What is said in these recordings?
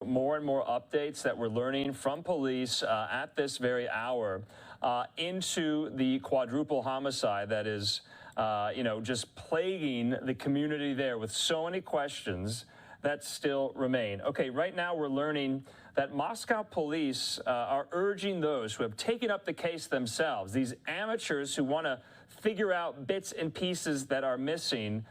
More and more updates that we're learning from police at this very hour into the quadruple homicide that is, just plaguing the community there with so many questions that still remain. Okay, right now we're learning that Moscow police are urging those who have taken up the case themselves, these amateurs who want to figure out bits and pieces that are missing,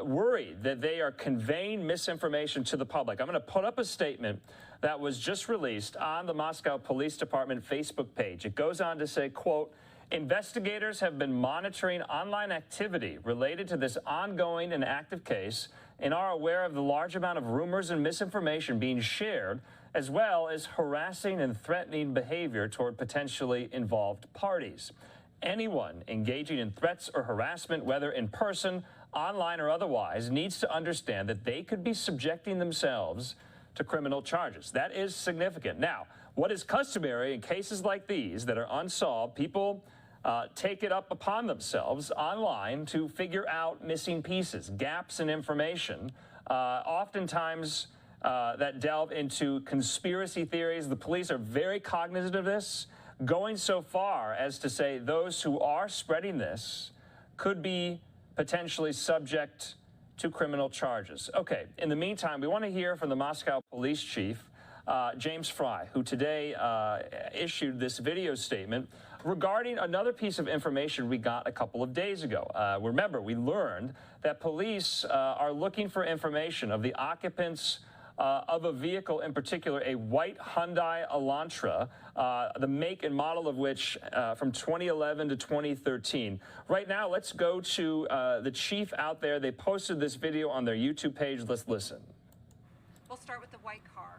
worried that they are conveying misinformation to the public. I'm going to put up a statement that was just released on the Moscow Police Department Facebook page. It goes on to say, quote, investigators have been monitoring online activity related to this ongoing and active case and are aware of the large amount of rumors and misinformation being shared, as well as harassing and threatening behavior toward potentially involved parties. Anyone engaging in threats or harassment, whether in person, online, or otherwise, needs to understand that they could be subjecting themselves to criminal charges. That is significant. Now, what is customary in cases like these that are unsolved, people take it up upon themselves online to figure out missing pieces, gaps in information, oftentimes that delve into conspiracy theories. The police are very cognizant of this, going so far as to say those who are spreading this could be potentially subject to criminal charges. Okay, in the meantime, we want to hear from the Moscow police chief, James Fry, who today issued this video statement regarding another piece of information we got a couple of days ago. Remember, we learned that police are looking for information of the occupants of a vehicle, in particular a white Hyundai Elantra, the make and model of which from 2011 to 2013. Right now, let's go to the chief out there. They posted this video on their YouTube page. Let's listen. We'll start with the white car.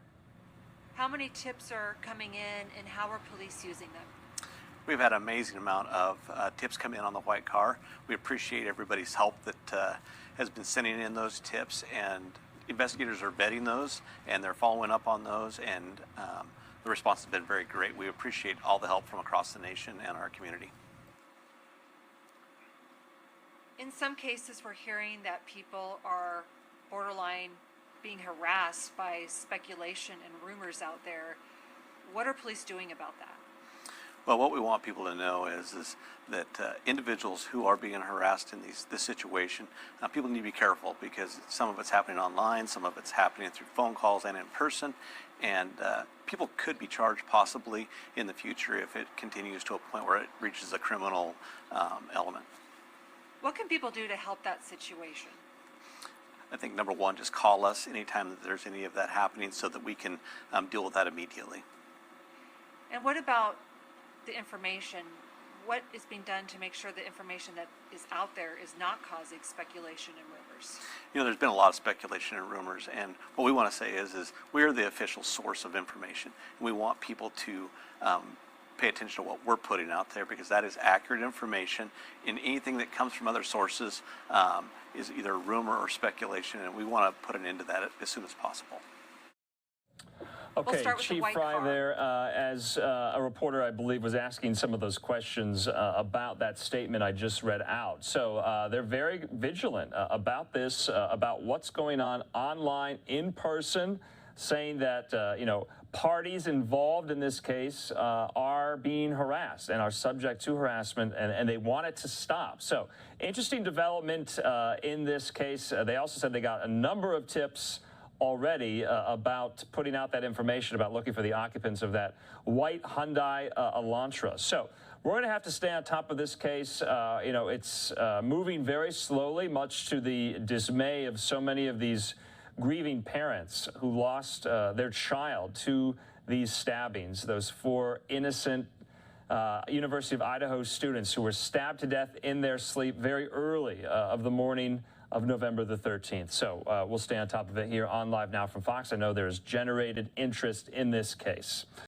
How many tips are coming in, and how are police using them? We've had an amazing amount of tips come in on the white car. We appreciate everybody's help that has been sending in those tips, and investigators are vetting those, and they're following up on those, and the response has been very great. We appreciate all the help from across the nation and our community. In some cases, we're hearing that people are borderline being harassed by speculation and rumors out there. What are police doing about that? Well, what we want people to know is that individuals who are being harassed in this situation, people need to be careful, because some of it's happening online, some of it's happening through phone calls and in person, and people could be charged possibly in the future if it continues to a point where it reaches a criminal element. What can people do to help that situation? I think number one, just call us anytime that there's any of that happening so that we can deal with that immediately. And what about the information? What is being done to make sure the information that is out there is not causing speculation and rumors? You know, there's been a lot of speculation and rumors, and what we want to say is we are the official source of information. We want people to pay attention to what we're putting out there, because that is accurate information, and anything that comes from other sources is either rumor or speculation, and we want to put an end to that as soon as possible. Okay, Chief Fry there, as a reporter, I believe, was asking some of those questions about that statement I just read out. So they're very vigilant about this, about what's going on online, in person, saying that, parties involved in this case are being harassed and are subject to harassment, and they want it to stop. So interesting development in this case. They also said they got a number of tips already about putting out that information about looking for the occupants of that white Hyundai Elantra. So we're going to have to stay on top of this case. It's moving very slowly, much to the dismay of so many of these grieving parents who lost their child to these stabbings, those 4 innocent University of Idaho students who were stabbed to death in their sleep very early of the morning of November the 13th. So we'll stay on top of it here on Live Now from Fox. I know there's generated interest in this case.